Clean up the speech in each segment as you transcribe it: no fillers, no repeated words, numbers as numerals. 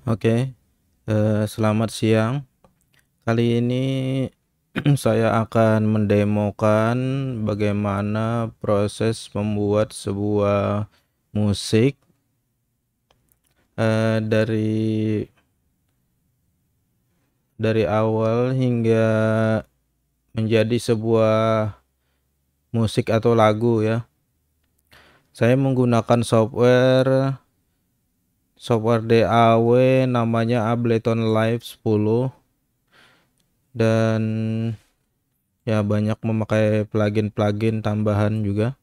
Oke, selamat siang. Kali ini saya akan mendemokan bagaimana proses membuat sebuah musik, dari awal hingga menjadi sebuah musik atau lagu ya. Saya menggunakan software DAW namanya Ableton Live 10 dan ya banyak memakai plugin tambahan juga.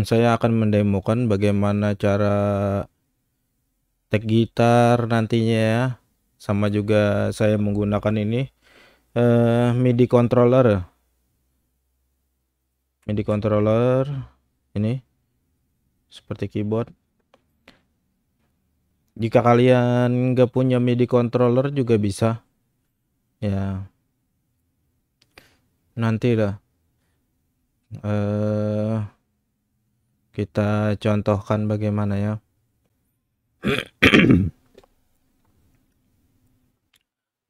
Saya akan mendemokan bagaimana cara tek gitar nantinya ya. Sama juga saya menggunakan ini MIDI controller. MIDI controller ini seperti keyboard. Jika kalian nggak punya MIDI controller juga bisa. Ya, nanti lah kita contohkan bagaimana ya.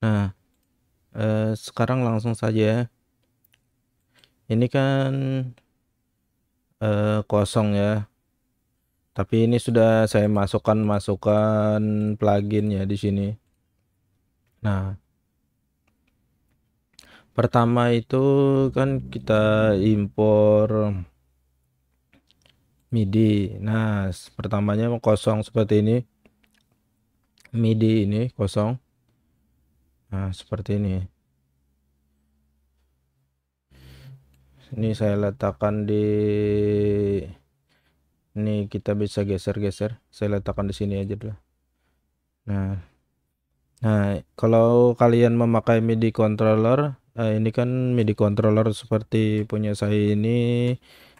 Nah, sekarang langsung saja. Ini kan kosong ya. Tapi ini sudah saya masukkan plugin ya di sini. Nah, pertama itu kan kita impor MIDI. Nah, pertamanya kosong seperti ini. MIDI ini kosong. Nah, seperti ini. Ini saya letakkan di ini, kita bisa geser-geser. Saya letakkan di sini aja dulu. Nah, kalau kalian memakai MIDI controller, ini kan MIDI controller seperti punya saya ini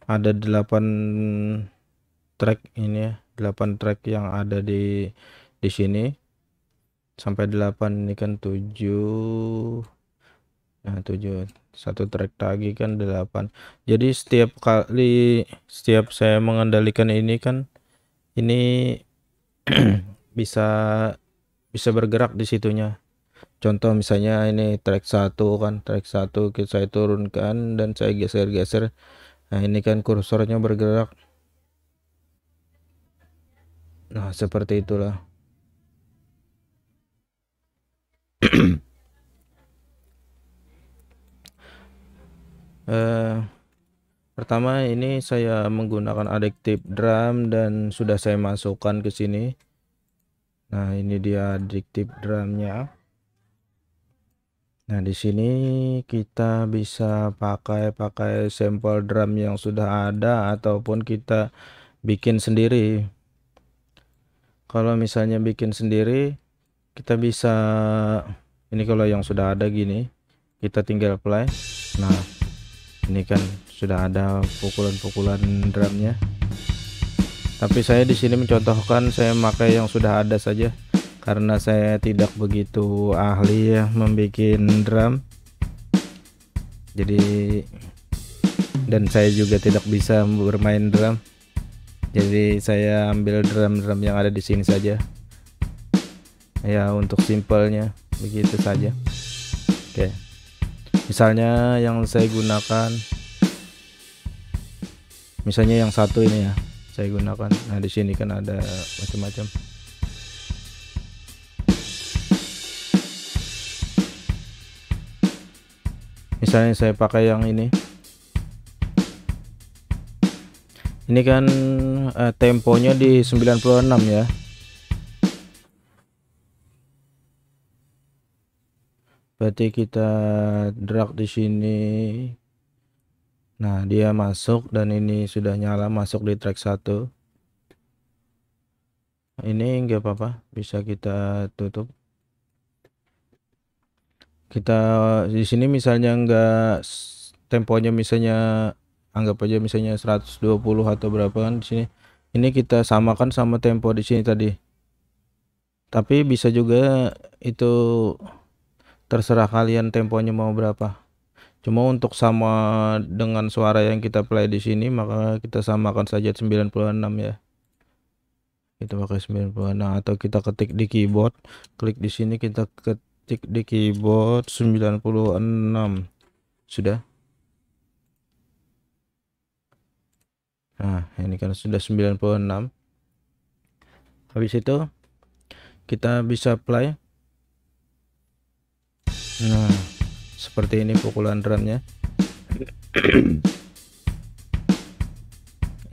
ada 8 track ini ya, 8 track yang ada di sini sampai 8, ini kan 7. Nah, 7 satu track lagi kan 8. Jadi setiap saya mengendalikan ini kan ini bisa bergerak di situnya. Contoh misalnya ini track 1 kan, track 1 saya turunkan dan saya geser-geser. Nah, ini kan kursornya bergerak. Nah, seperti itulah. Pertama ini saya menggunakan Addictive Drum dan sudah saya masukkan ke sini. Nah, ini dia Addictive Drumnya. Nah, di sini kita bisa pakai sampel drum yang sudah ada ataupun kita bikin sendiri. Kalau misalnya bikin sendiri, kita bisa ini kalau yang sudah ada gini, kita tinggal play. Nah, ini kan sudah ada pukulan-pukulan drumnya. Tapi saya di sini mencontohkan saya pakai yang sudah ada saja karena saya tidak begitu ahli ya membuat drum. Jadi dan saya juga tidak bisa bermain drum. Jadi saya ambil drum-drum yang ada di sini saja. Ya, untuk simpelnya begitu saja. Oke. Misalnya yang saya gunakan, misalnya yang satu ini ya, saya gunakan. Nah, di sini kan ada macam-macam. Misalnya saya pakai yang ini. Ini kan temponya di 96 ya. Berarti kita drag di sini. Nah, dia masuk dan ini sudah nyala, masuk di track 1. Ini enggak apa-apa, bisa kita tutup. Kita di sini misalnya enggak temponya, misalnya anggap aja misalnya 120 atau berapa kan di sini. Ini kita samakan sama tempo di sini tadi. Tapi bisa juga itu terserah kalian temponya mau berapa. Cuma untuk sama dengan suara yang kita play di sini, maka kita samakan saja 96 ya. Kita pakai 96 atau kita ketik di keyboard, klik di sini, kita ketik di keyboard 96. Sudah. Nah, ini kan sudah 96. Habis itu kita bisa play. Nah, seperti ini pukulan drumnya.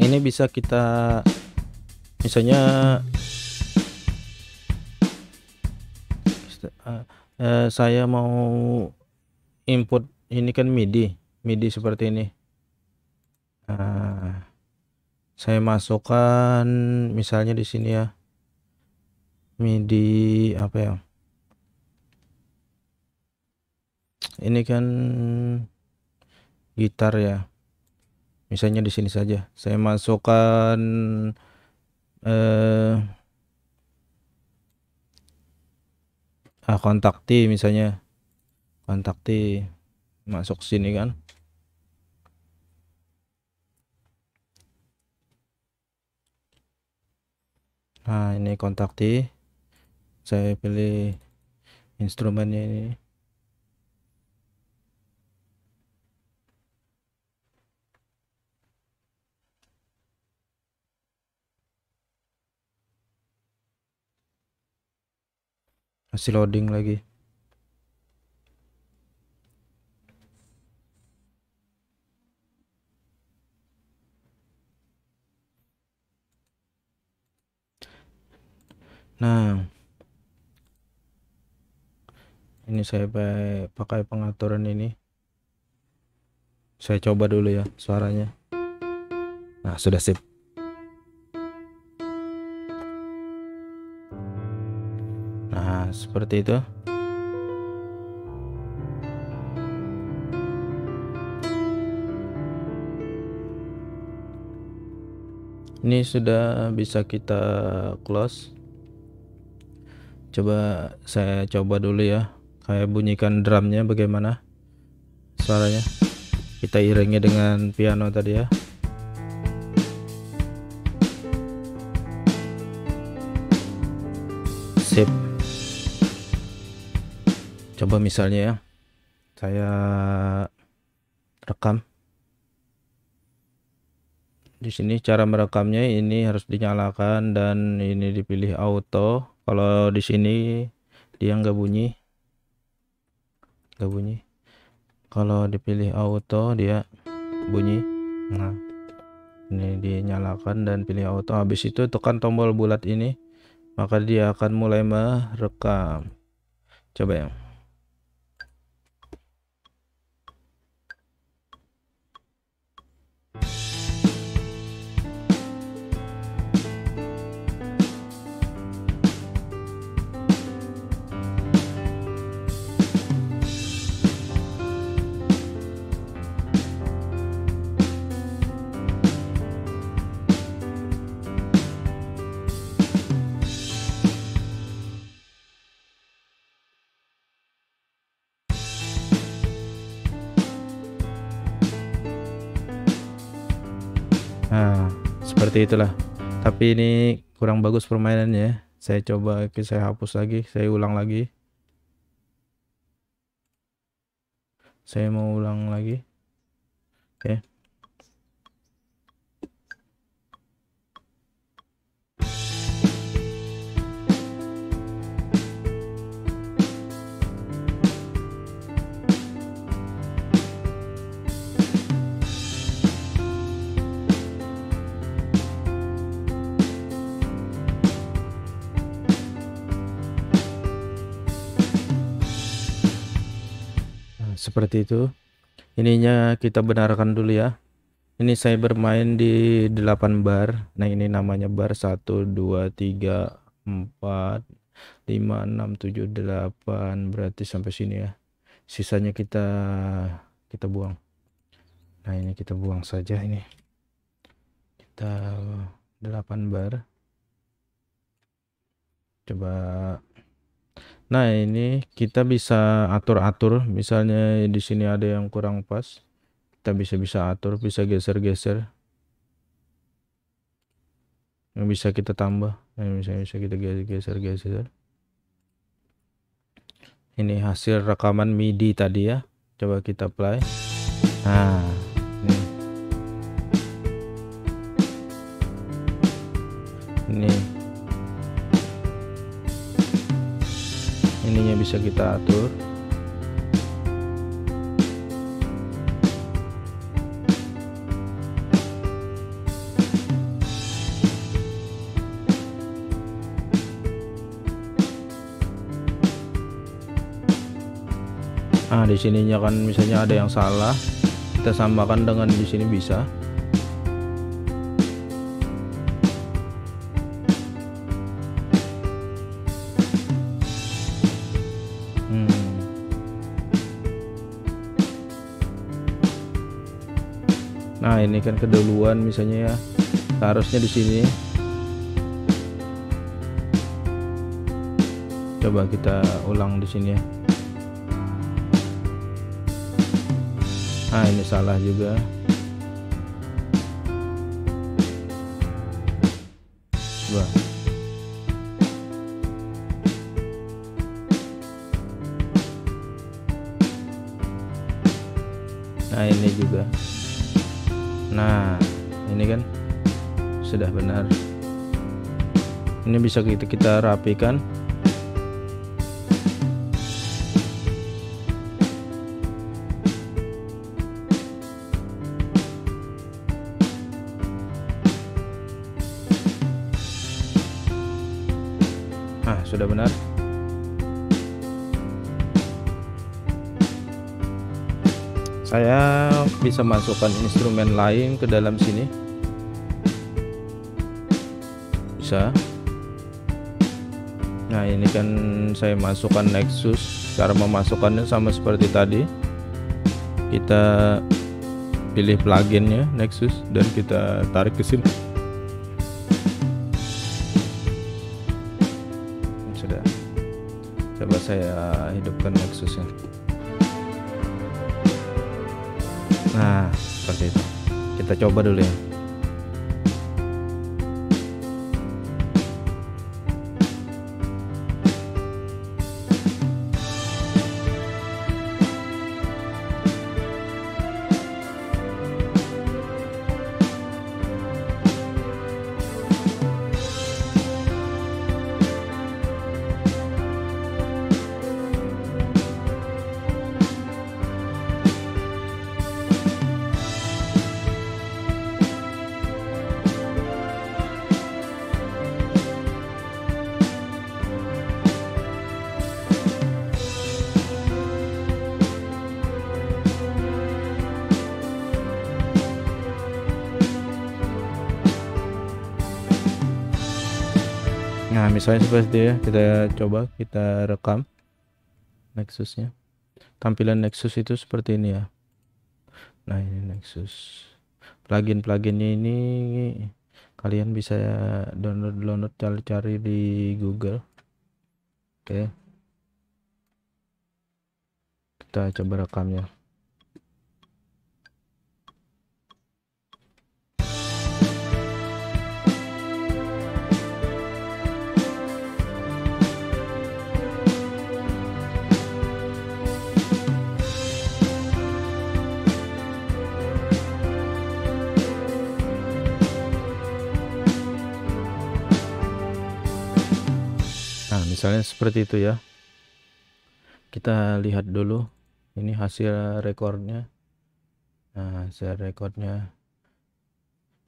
Ini bisa kita misalnya saya mau input, ini kan MIDI seperti ini. Nah, saya masukkan misalnya di sini ya, MIDI apa ya, ini kan gitar ya, misalnya di sini saja saya masukkan kontak T, misalnya kontak T masuk sini kan. Nah, ini kontak T, saya pilih instrumennya ini. Masih loading lagi. Nah, ini saya pakai pengaturan ini. Saya coba dulu ya suaranya. Nah, sudah sip. Nah, seperti itu. Ini sudah bisa kita close. Coba saya coba dulu ya, kayak bunyikan drumnya bagaimana suaranya. Kita iringi dengan piano tadi ya. Sip. Coba misalnya ya, saya rekam. Di sini cara merekamnya, ini harus dinyalakan dan ini dipilih auto. Kalau di sini dia nggak bunyi. Kalau dipilih auto dia bunyi. Nah, ini dinyalakan dan pilih auto. Habis itu tekan tombol bulat ini, maka dia akan mulai merekam. Coba ya. Nah, seperti itulah. Tapi ini kurang bagus permainannya. Saya coba, saya hapus lagi, saya ulang lagi. Saya mau ulang lagi. Oke. Nah, seperti itu. Ininya kita benarkan dulu ya. Ini saya bermain di 8 bar. Nah, ini namanya bar 1 2 3 4 5 6 7 8, berarti sampai sini ya. Sisanya kita buang. Nah, ini kita buang saja ini. Kita 8 bar. Coba. Nah, ini kita bisa atur-atur, misalnya di sini ada yang kurang pas, kita bisa atur, bisa geser-geser, yang bisa kita tambah, yang bisa kita geser-geser. Ini hasil rekaman MIDI tadi ya, coba kita play. Nah, ini ininya bisa kita atur. Nah, di sininya kan misalnya ada yang salah, kita samakan dengan di sini bisa. Nah, ini kan keduluan misalnya ya, harusnya di sini. Coba kita ulang di sini ya. Nah, ini salah juga. Coba. Nah, ini juga. Nah, ini kan sudah benar. Ini bisa kita rapikan. Nah, sudah benar. Saya bisa masukkan instrumen lain ke dalam sini. Bisa. Nah, ini kan saya masukkan Nexus. Cara memasukkannya sama seperti tadi. Kita pilih pluginnya Nexus dan kita tarik ke sini. Sudah. Coba saya hidupkan Nexusnya. Nah, seperti itu. Kita coba dulu ya. Nah, misalnya seperti itu ya, kita coba kita rekam Nexusnya. Tampilan Nexus itu seperti ini ya. Nah, ini Nexus. Plugin-pluginnya ini kalian bisa download cari di Google. Oke. Kita coba rekamnya. Nah, misalnya seperti itu ya. Kita lihat dulu ini hasil rekornya. Nah, hasil rekornya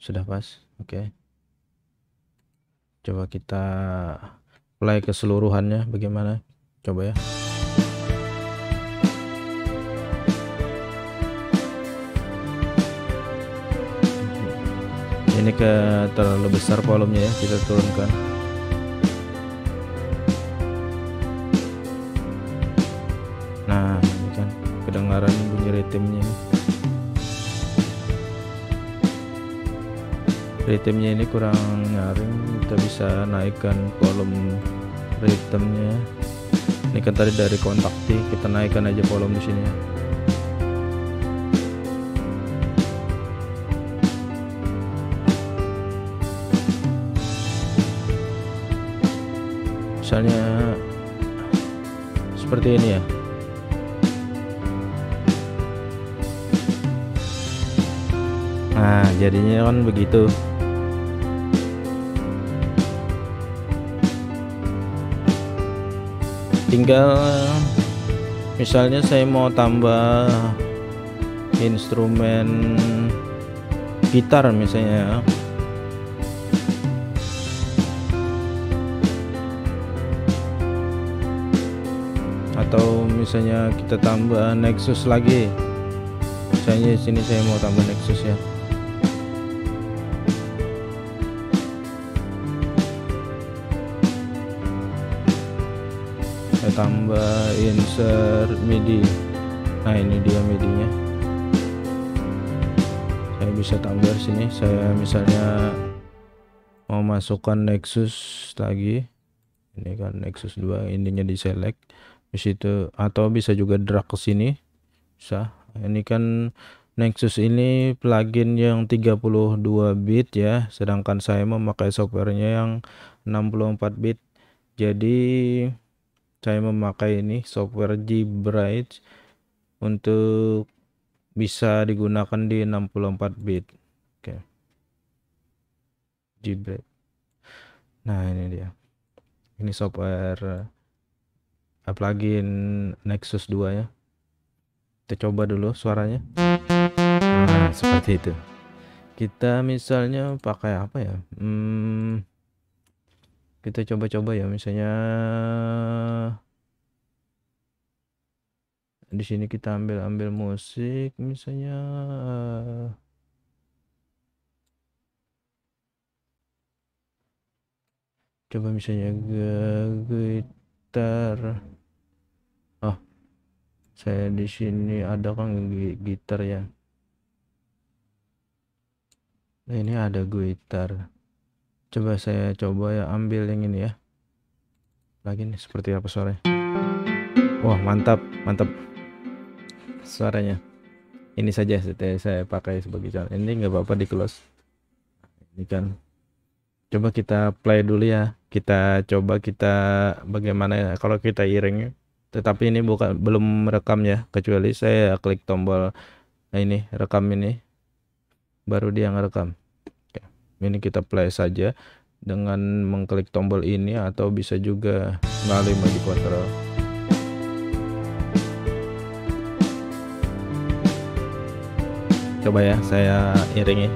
sudah pas. Oke. Coba kita play keseluruhannya bagaimana? Coba ya. Ini terlalu besar volumenya ya, kita turunkan. Nah, ini kan kedengaran bunyi ritmenya. Ritmenya ini kurang nyaring, kita bisa naikkan volume ritmenya. Ini kan tadi dari kontak T, kita naikkan aja volume di sini ya. Misalnya seperti ini ya. Nah, jadinya kan begitu. Tinggal misalnya saya mau tambah instrumen gitar misalnya, atau misalnya kita tambah Nexus lagi. Misalnya di sini saya mau tambah Nexus ya. Saya tambah insert MIDI. Nah, ini dia MIDI-nya. Saya bisa tambah di sini. Saya misalnya mau masukkan Nexus lagi. Ini kan Nexus 2, ininya di select di situ, atau bisa juga drag ke sini. Bisa. Ini kan Nexus ini plugin yang 32 bit ya, sedangkan saya memakai softwarenya yang 64 bit. Jadi saya memakai ini software GBridge untuk bisa digunakan di 64 bit. Oke. GBridge. Nah, ini dia. Ini software plugin Nexus 2 ya. Kita coba dulu suaranya. Nah, seperti itu. Kita misalnya pakai apa ya? Kita coba-coba ya, misalnya di sini kita ambil musik misalnya coba misalnya gitar. Oh, saya di sini ada kan gitar ya. Nah, ini ada gitar. Coba saya ya ambil yang ini ya. Lagi nih seperti apa suaranya. Wah, mantap suaranya. Ini saja saya pakai sebagai contoh. Ini nggak apa-apa di close. Ini kan. Coba kita play dulu ya. Kita coba bagaimana ya kalau kita iring. Tetapi ini belum merekam ya, kecuali saya klik tombol ini rekam ini, baru dia ngerekam. Oke. Ini kita play saja dengan mengklik tombol ini, atau bisa juga melalui maju control. Coba ya, saya iringi.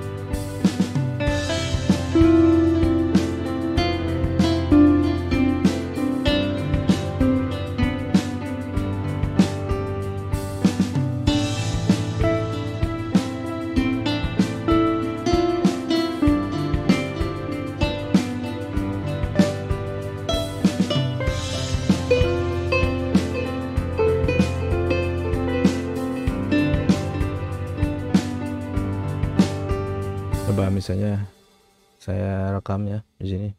Coba misalnya saya rekam ya di sini.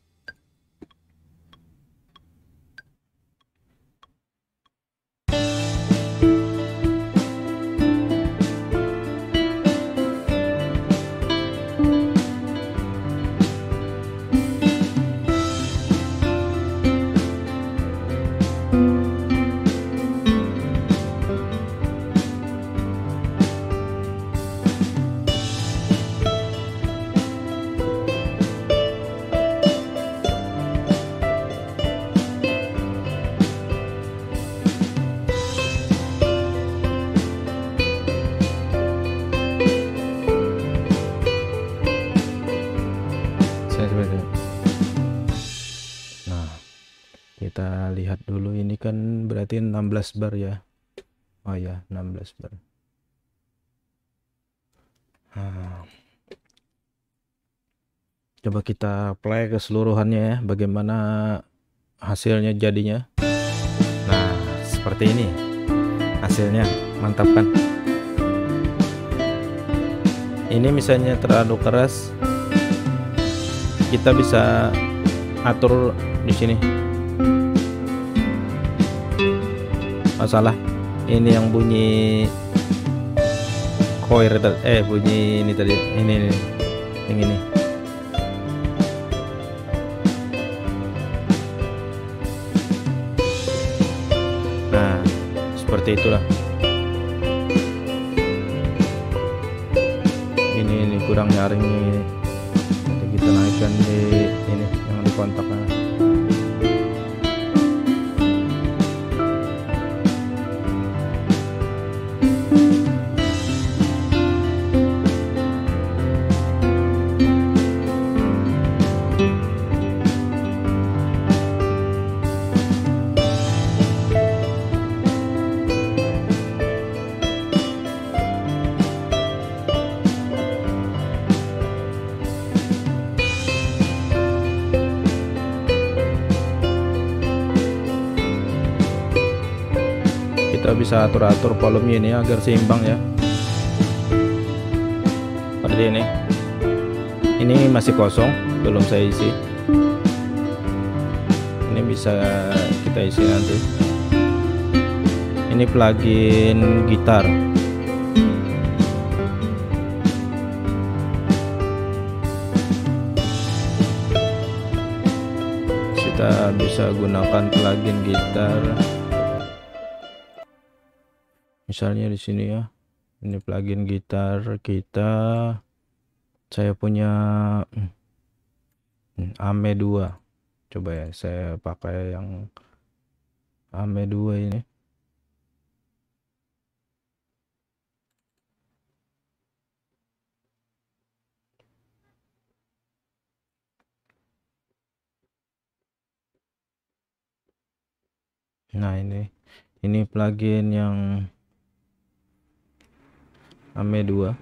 Nah, kita lihat dulu, ini kan berarti 16 bar ya. Oh ya, 16 bar. Nah, coba kita play keseluruhannya ya, bagaimana hasilnya jadinya. Nah, seperti ini hasilnya, mantap kan? Ini misalnya terlalu keras, kita bisa atur di sini. Oh salah, ini yang bunyi choir bunyi ini tadi, ini yang ini. Nah seperti itulah. Ini kurang nyaring ini. Nanti kita naikkan di ini yang di kontaknya. Kita bisa atur-atur volume ini agar seimbang ya. Seperti ini. Ini masih kosong, belum saya isi. Ini bisa kita isi nanti. Ini plugin gitar. Kita bisa gunakan plugin gitar. Misalnya di sini ya, ini plugin gitar kita. Saya punya AME 2. Coba ya, saya pakai yang AME 2 ini. Nah ini plugin yang AME 2.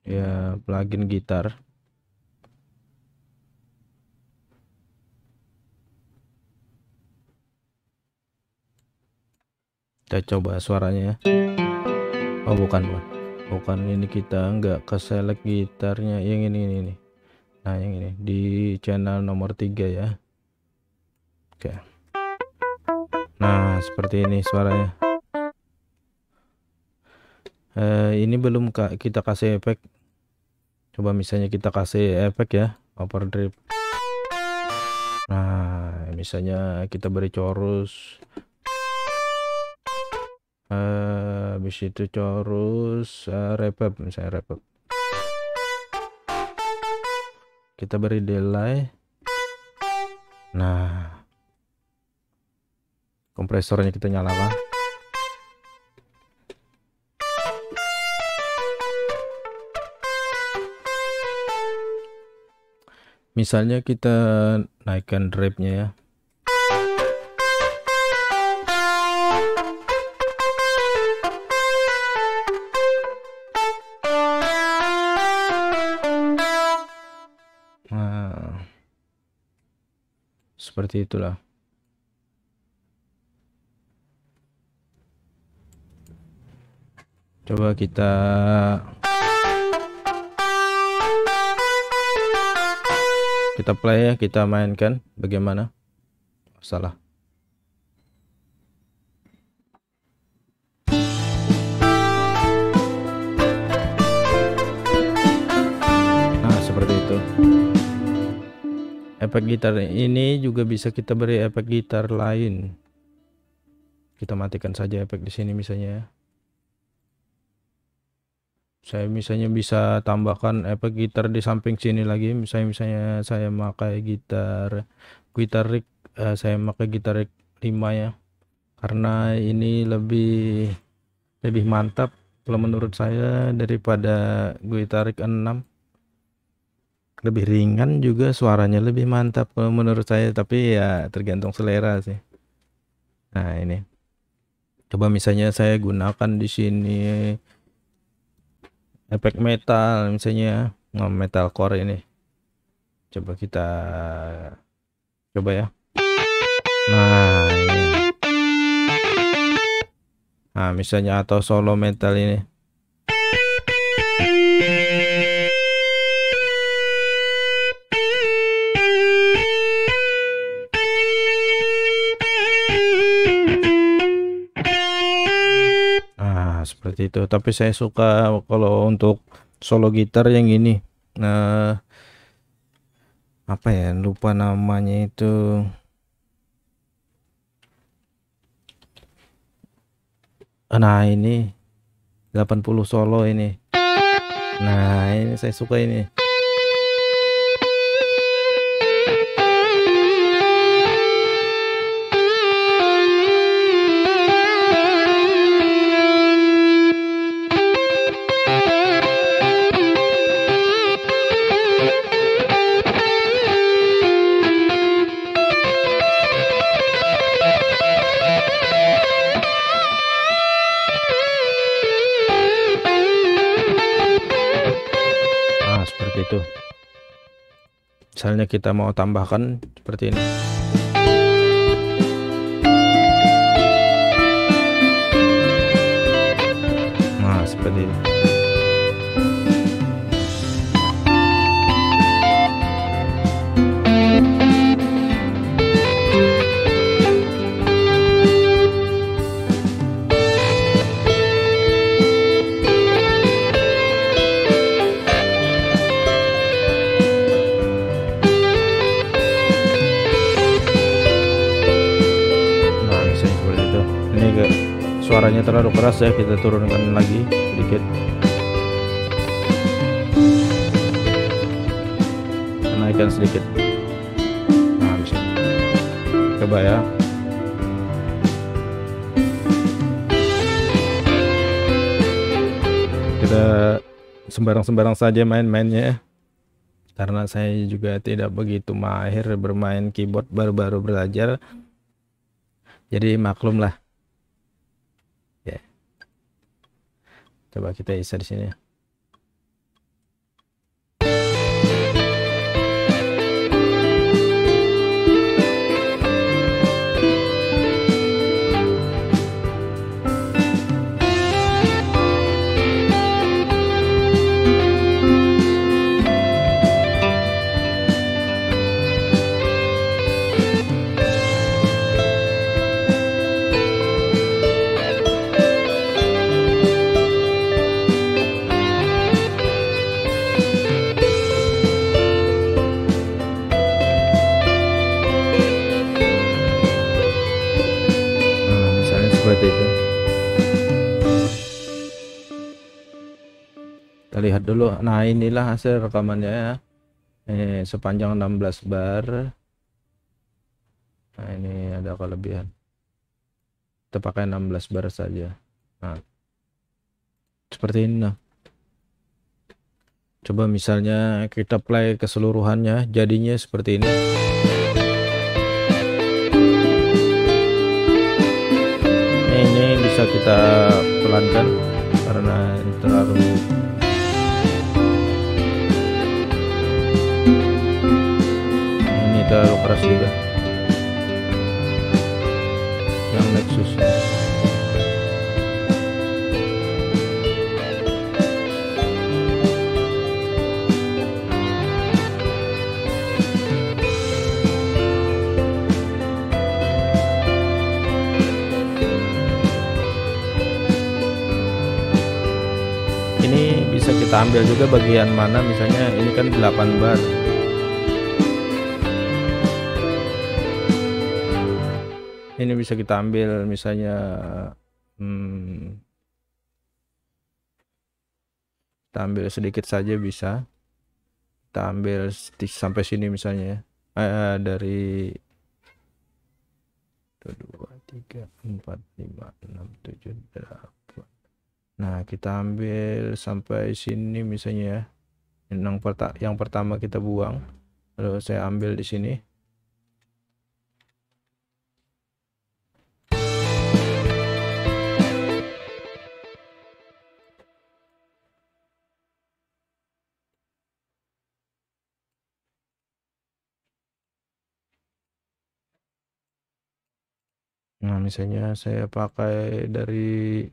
Ya, plugin gitar. Kita coba suaranya ya. Oh bukan, ini kita nggak ke select gitarnya, yang ini. Nah yang ini di channel nomor 3 ya. Oke. Nah seperti ini suaranya. Ini belum kita kasih efek. Coba misalnya kita kasih efek ya, overdrive. Nah misalnya kita beri chorus, habis itu chorus, reverb, misalnya reverb. Kita beri delay. Nah kompresornya kita nyalakan. Misalnya kita naikkan drive-nya ya. Nah, seperti itulah. Coba kita play ya, kita mainkan bagaimana. Salah. Nah seperti itu. Efek gitar ini juga bisa kita beri efek gitar lain. Kita matikan saja efek di sini misalnya ya. Saya misalnya bisa tambahkan efek gitar di samping sini lagi. Misalnya saya pakai gitar rig, saya pakai gitar rig 5 ya, karena ini lebih mantap kalau menurut saya daripada gitar rig 6. Lebih ringan juga, suaranya lebih mantap kalau menurut saya, tapi ya tergantung selera sih. Nah ini coba misalnya saya gunakan di sini efek metal, misalnya metalcore ini. Coba kita coba ya. Nah ini. Nah misalnya atau solo metal ini. seperti itu. Tapi saya suka kalau untuk solo gitar yang ini. Nah, apa ya? Lupa namanya itu. Nah, ini 80 solo ini. Nah, ini saya suka ini. Nah, seperti itu. Misalnya kita mau tambahkan seperti ini. Nah, seperti ini. Nah, misalnya seperti itu. Ini suaranya terlalu keras ya, kita turunkan lagi sedikit. Naikkan sedikit. Nah, bisa. Coba ya. Kita sembarang-sembarang saja main-mainnya, karena saya juga tidak begitu mahir bermain keyboard, baru-baru belajar. Jadi maklum lah. Ya. Coba kita isi di sini. Nah, misalnya seperti itu. Kita lihat dulu. Nah, inilah hasil rekamannya ya. Sepanjang 16 bar. Nah, ini ada kelebihan. Kita pakai 16 bar saja. Nah, seperti ini. Nah, coba misalnya kita play keseluruhannya, jadinya seperti ini. Ini bisa kita pelankan karena terlalu keras juga yang Nexus. Ini bisa kita ambil juga bagian mana, misalnya ini kan 8 bar. Ini bisa kita ambil misalnya kita ambil sedikit saja bisa. Kita ambil sampai sini misalnya ya. Dari 2, 3, 4, 5, 6, 7, 8. Nah, kita ambil sampai sini misalnya ya. Yang pertama kita buang. Lalu saya ambil di sini. Nah, misalnya saya pakai dari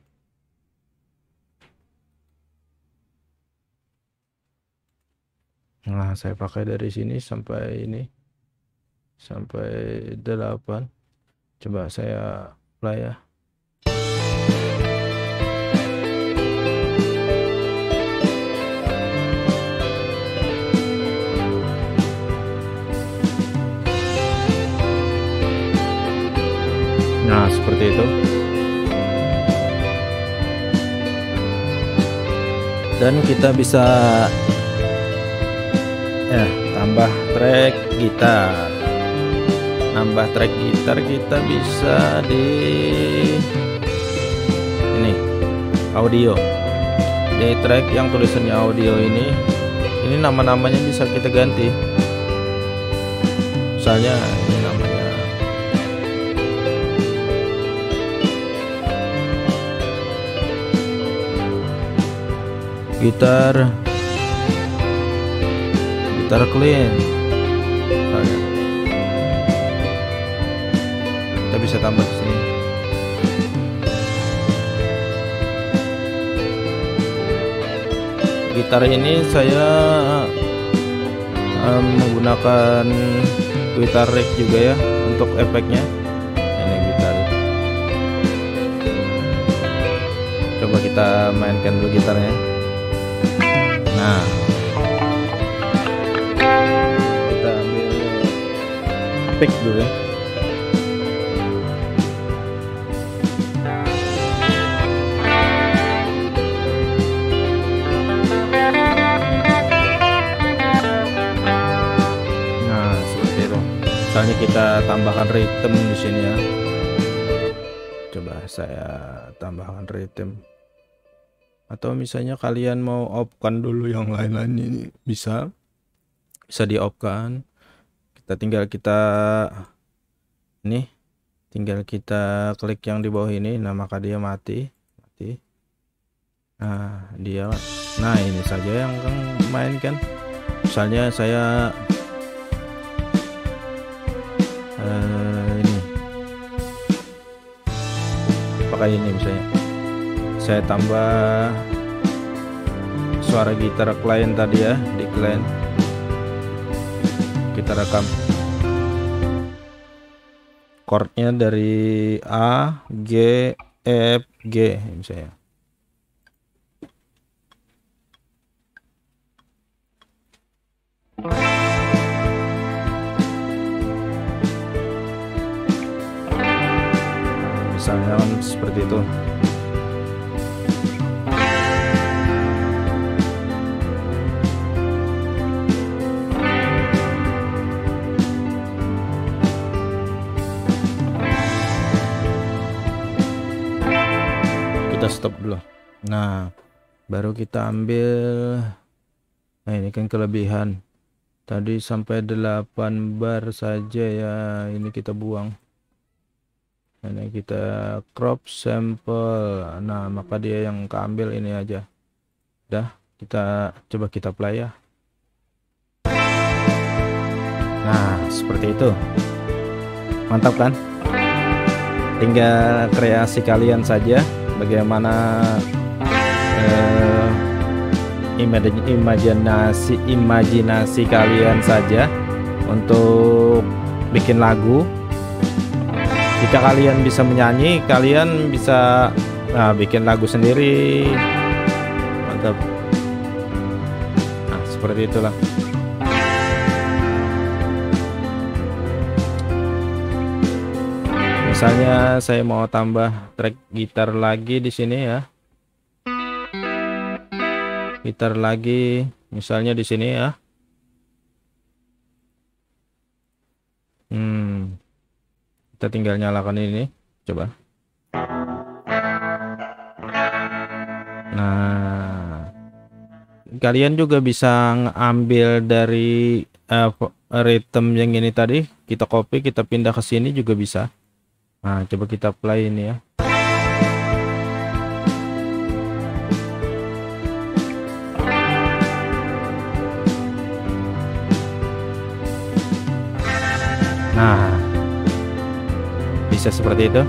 saya pakai dari sini sampai ini sampai 8. Coba saya play ya. Nah, seperti itu. Dan kita bisa tambah track gitar. Nambah track gitar kita bisa di ini audio. Di track yang tulisannya audio ini nama-namanya bisa kita ganti. Misalnya ini namanya gitar clean misalnya. Kita bisa tambah di sini. Gitar ini saya menggunakan Guitar Rig juga ya untuk efeknya. Ini gitar. Coba kita mainkan dulu gitarnya. Nah, kita ambil pick dulu ya. Misalnya kita tambahkan rhythm di sini ya. Coba saya tambahkan rhythm. Atau misalnya kalian mau off-kan dulu yang lain-lain ini bisa di off-kan. Tinggal kita klik yang di bawah ini, nah maka dia mati. Nah ini saja yang mainkan. Misalnya saya ini pakai ini, misalnya saya tambah suara gitar klien tadi ya, di klien kita rekam chordnya dari A, G, F, G misalnya. Misalnya seperti itu. Kita stop dulu. Nah, baru kita ambil. Nah, ini kan kelebihan. Tadi sampai 8 bar saja ya, ini kita buang. Ini kita crop sample. Nah, maka dia yang keambil ini aja. Udah, coba kita play ya. Nah, seperti itu. Mantap kan? Tinggal kreasi kalian saja bagaimana imajinasi kalian saja untuk bikin lagu. Jika kalian bisa menyanyi, kalian bisa bikin lagu sendiri. Mantap. Nah, seperti itulah. Misalnya saya mau tambah track gitar lagi di sini ya. Gitar lagi, misalnya di sini ya. Kita tinggal nyalakan ini, coba. Nah, kalian juga bisa ngambil dari rhythm yang ini tadi, kita copy, kita pindah ke sini juga bisa. Nah, coba kita play ini ya. Nah, bisa seperti itu.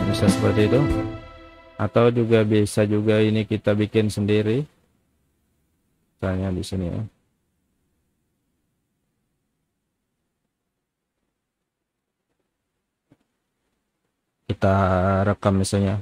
Bisa seperti itu. Atau juga bisa juga ini kita bikin sendiri. Misalnya di sini ya. Kita rekam misalnya.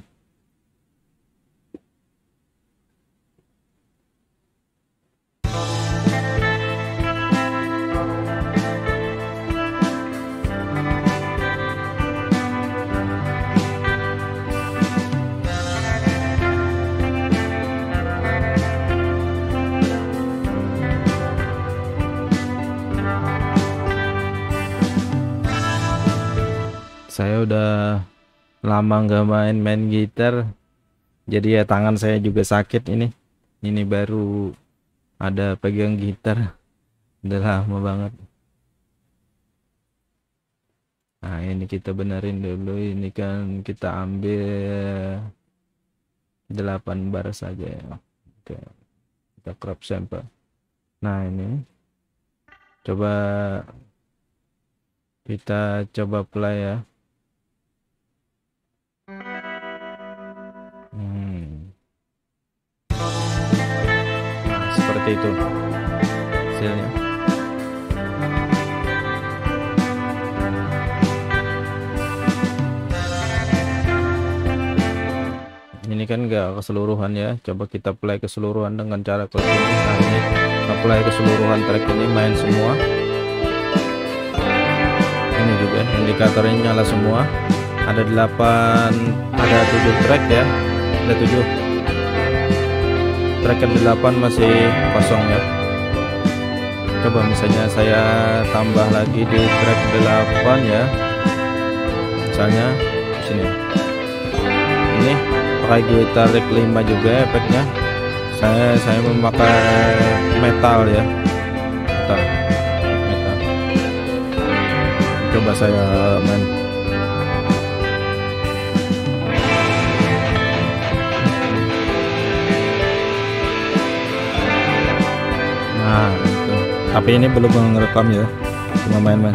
Saya udah lama nggak main gitar, jadi ya tangan saya juga sakit ini. Ini baru ada pegang gitar, udah lama banget. Nah ini kita benerin dulu, ini kan kita ambil 8 bar saja ya. Oke, kita crop sample. Nah ini coba kita coba play ya. Nah, seperti itu hasilnya. Ini kan enggak keseluruhan ya, coba kita play keseluruhan dengan cara klik ini. Nah ini apply keseluruhan track ini, main semua. Ini juga indikatornya nyala semua, ada 7 track ya, ada 7 track, ke 8 masih kosong ya. Coba misalnya saya tambah lagi di track 8 ya, misalnya di sini ini pakai gitar rig 5 juga efeknya. Saya memakai metal ya, metal. Coba saya main. Nah itu, tapi ini belum ngerekam ya, cuma main-main.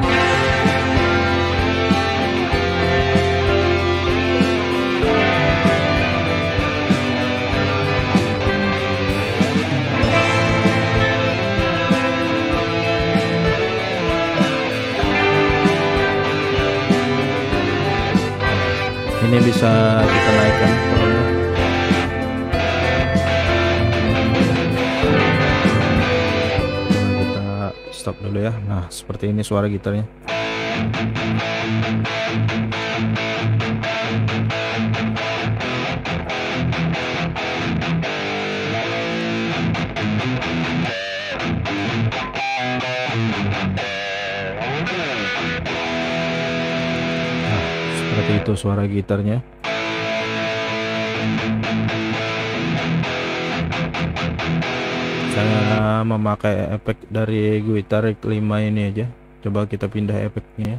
Ini bisa kita naikkan volumenya. Kita stop dulu ya. Nah seperti ini suara gitarnya. Seperti itu suara gitarnya. Saya memakai efek dari gitar rig 5 ini aja. Coba kita pindah efeknya ya.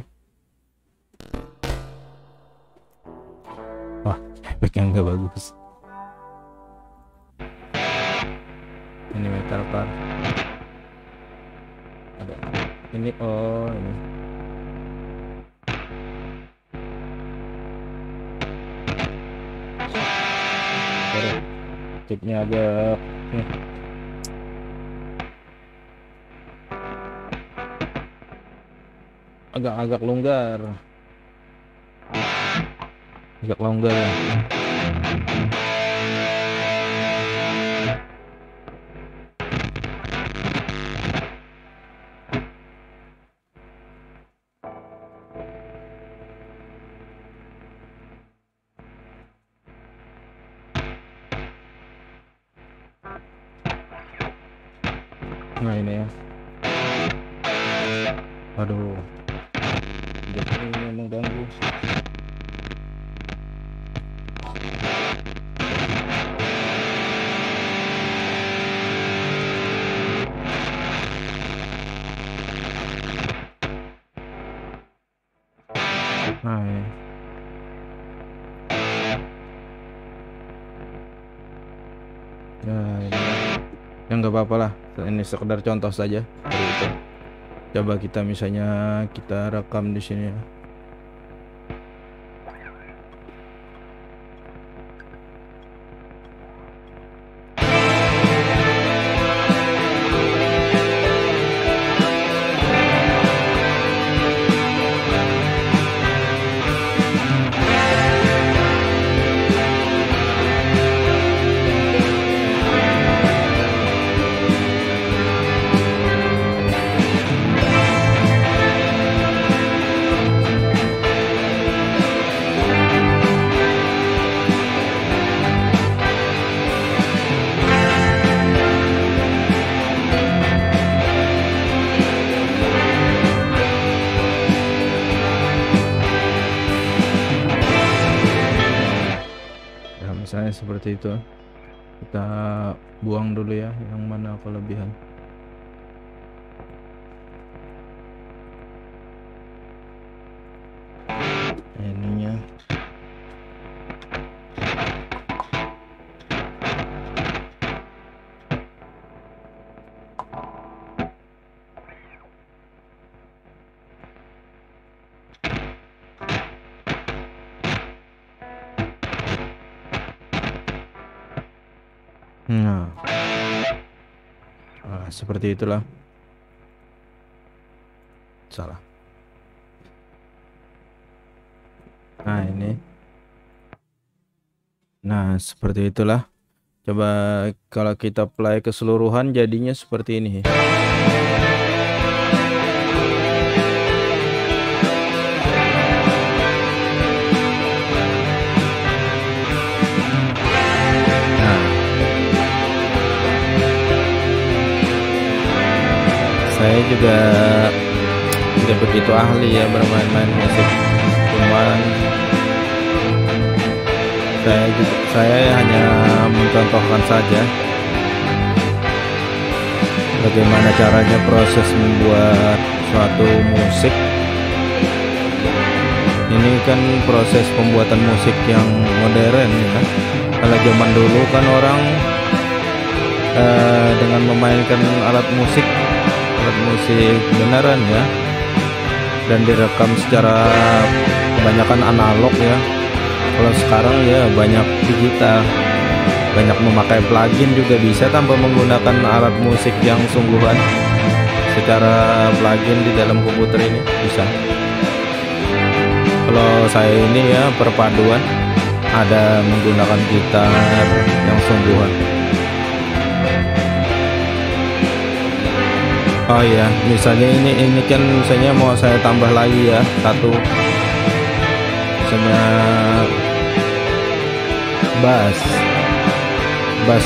Wah, efeknya nggak bagus. Ini metal bar. Ada ini, oh ini. Tipnya agak agak longgar, agak longgar ya. Nah ini ya, aduh, jadi ini mengganggu. Nah ini. Ya ini ya nggak apa-apa lah, ini sekedar contoh saja dari itu. Coba kita misalnya kita rekam di sini ya. seperti itu. Kita buang dulu ya yang mana kelebihan. Ininya nah, seperti itulah. Salah. Nah, ini. Nah, seperti itulah. Coba kalau kita play keseluruhan jadinya seperti ini. Saya juga tidak begitu ahli ya bermain-main musik, cuman saya hanya mencontohkan saja bagaimana caranya proses membuat suatu musik. Ini kan proses pembuatan musik yang modern ya. Kalau zaman dulu kan orang dengan memainkan alat musik beneran ya, dan direkam secara kebanyakan analog ya. Kalau sekarang ya banyak digital, banyak memakai plugin juga bisa tanpa menggunakan alat musik yang sungguhan. Secara plugin di dalam komputer ini bisa. Kalau saya ini ya perpaduan, ada menggunakan gitar yang sungguhan. Oh ya, misalnya ini kan misalnya mau saya tambah lagi ya satu, misalnya bass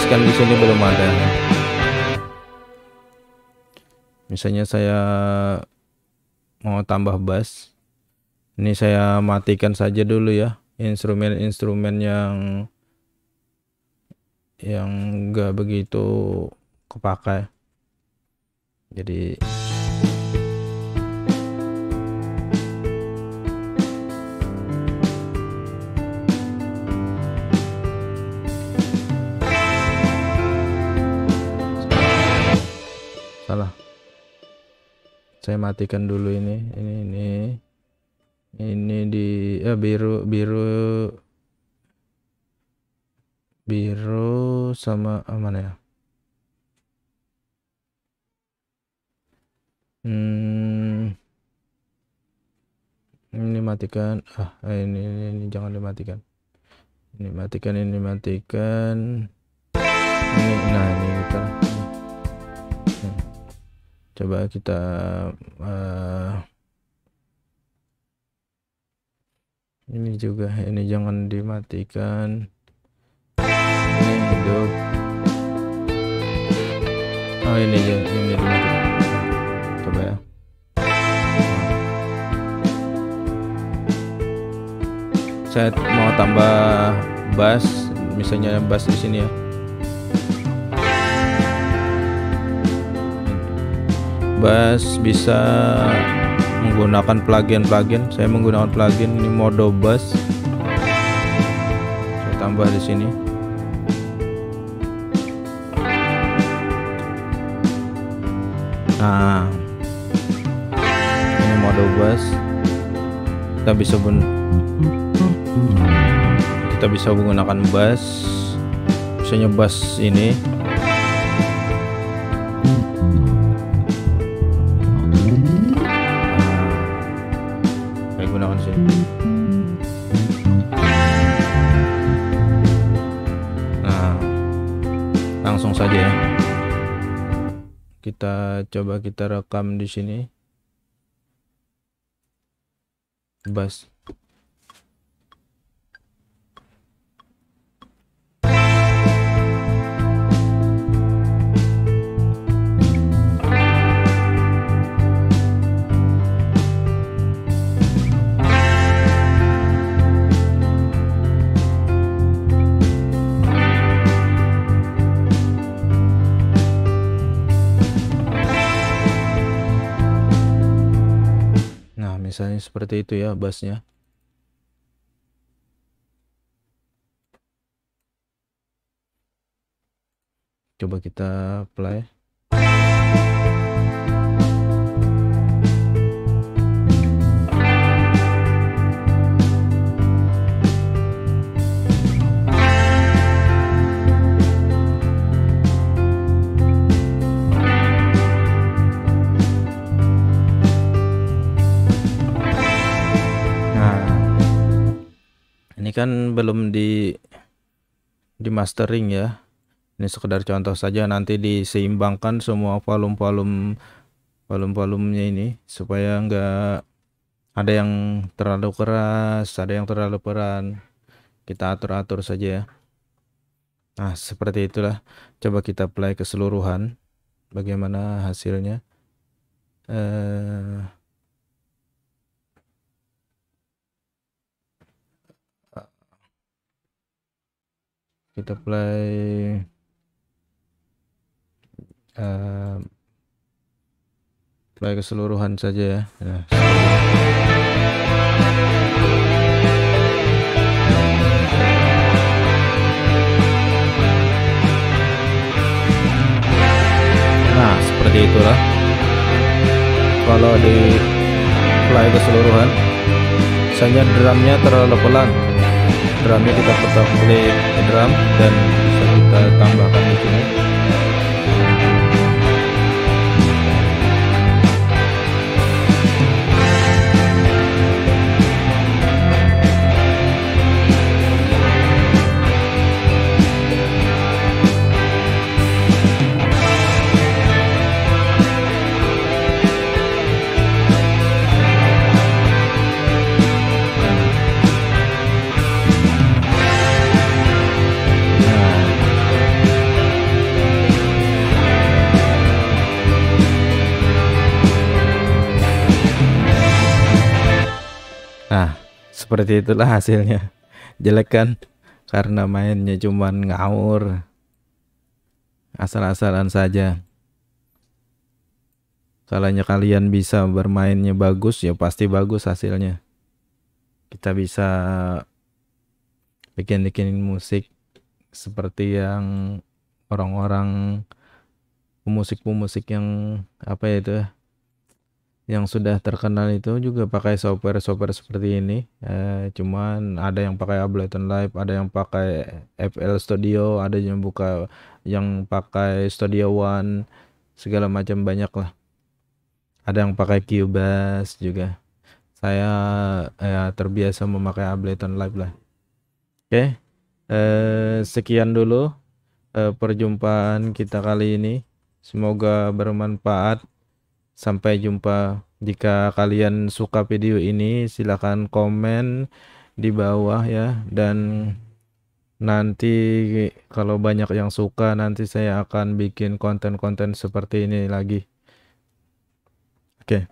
kan di sini belum ada. Misalnya saya mau tambah bass, ini saya matikan saja dulu ya instrumen-instrumen yang enggak begitu kepakai. Jadi salah. Saya matikan dulu ini di biru sama mana ya? Ini matikan. Ini jangan dimatikan. Ini matikan. Ini, nah ini kita. Coba kita ini juga, ini jangan dimatikan. Ini hidup. Oh ini dimatikan. Coba ya. Saya mau tambah bass, misalnya bass di sini ya. Bass bisa menggunakan plugin. Saya menggunakan plugin ini Modo Bass. Saya tambah di sini. Nah, ini Modo Bass. Kita bisa menggunakan bass, misalnya bass ini. Saya gunakan sini. Nah, langsung saja ya. Kita coba kita rekam di sini bass. misalnya seperti itu ya bassnya. Coba kita play. Nah, ini kan belum di mastering ya. Ini sekedar contoh saja, nanti diseimbangkan semua volumenya ini supaya enggak ada yang terlalu keras, ada yang terlalu pelan. Kita atur-atur saja ya. Nah, seperti itulah. Coba kita play keseluruhan. Bagaimana hasilnya? Eh, kita play play keseluruhan saja ya. Nah, seperti itulah. Kalau di play keseluruhan, misalnya drumnya terlalu pelan, drumnya kita putar klik drum dan bisa kita tambahkan di sini. Nah, seperti itulah hasilnya. Jelek kan? Karena mainnya cuman ngawur, asal-asalan saja. Kalau kalian bisa bermainnya bagus, ya pasti bagus hasilnya. Kita bisa bikin musik seperti yang orang-orang pemusik-pemusik yang apa ya itu ya, yang sudah terkenal itu juga pakai software seperti ini. Cuman ada yang pakai Ableton Live, ada yang pakai FL Studio, ada yang pakai Studio One, segala macam banyak lah. Ada yang pakai Cubase juga. Saya terbiasa memakai Ableton Live lah. Oke, sekian dulu perjumpaan kita kali ini. Semoga bermanfaat. Sampai jumpa. Jika kalian suka video ini, silakan komen di bawah ya. Dan nanti kalau banyak yang suka, nanti saya akan bikin konten-konten seperti ini lagi. Oke.